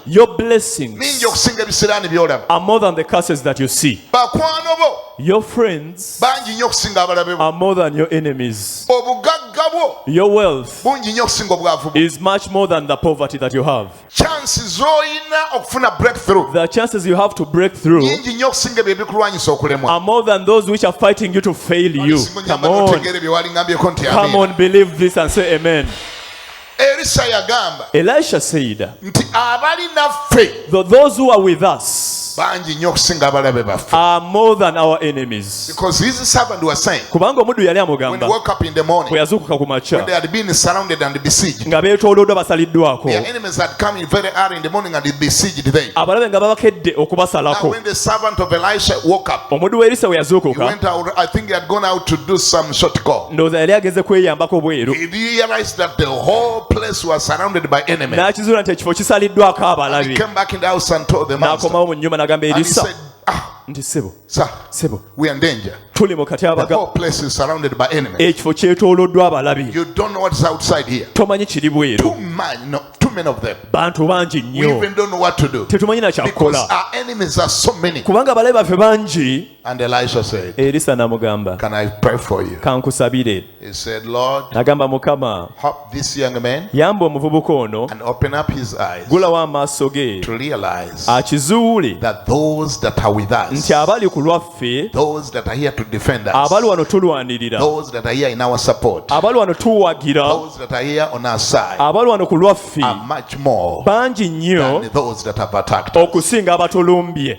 Your blessings mingi okusinga ebisiraani by'olaba. are more than the curses that you see. Bakwano bo Your friends bangi nnyo okusinga abalabe bo. are more than your enemies. Obugagga bwo Your wealth bungi nnyo okusinga obwavu bwo. is much more than the poverty that you have. Chances z'olina okufuna breakthrough The chances you have to break through nyingi nnyo okusinga ebyo ebikulwanyisa okulemwa. are more than those which are fighting you to fail you. Come on. Otegeere bye walingambyeko nti Come on, believe this and say amen. Erisa yagamba Elisha said, nti abali naffe those who are with us bangi nnyo okusinga abalabe baffe. are more than our enemies. Because his servant was saying, Kubanga omuddu yali when he amugamba woke up in the morning, bwe yazuukuka ku when makya they had been surrounded and besieged, nga beetooloddwa basaliddwako, their enemies had come in very early in the morning and they besieged them. abalabe nga babakedde Now okubasalako. when the servant of Elisha woke up, Omuddu wa Erisa bwe he yazuukuka, went out, I think he had gone out to do some short call. ndowooza yali ageze kweyambako bweru, He realized that the whole place was surrounded by enemies. n'akizuula nti ekifo kisaliddwako He abalabi. came back in the house and told the master. N'akomawo mu nnyumba n'agamba And he Erisa said, nti ssebo, sir, we are in danger. tuli mu The katyabaga, whole place is surrounded by enemies. ekifo kyetooloddwa abalabi, You don't know what's outside here. tomanyi kiri bweru, Too many of them. bantu bangi We nnyo, even don't know what to do. tetumanyi na Because kyakukola our enemies are so many. kubanga abalabi baffe bangi. And Elisha said, Erisa n'amugamba, can I pray for you? kankusabire. He said, Lord, N'agamba, Mukama, help this young man yamba omuvubuka ono, and open up his eyes gulawo amaaso ge, to realize akizuule that those that are with us, nti abali ku lwaffe, those that are here to defend us, abali wano tulwanirira, those that are here in our support, abali wano tuwagira, those that are here on our side abali wano ku lwaffe are much more bangi nnyo than those that have attacked us. okusinga abatulumbye.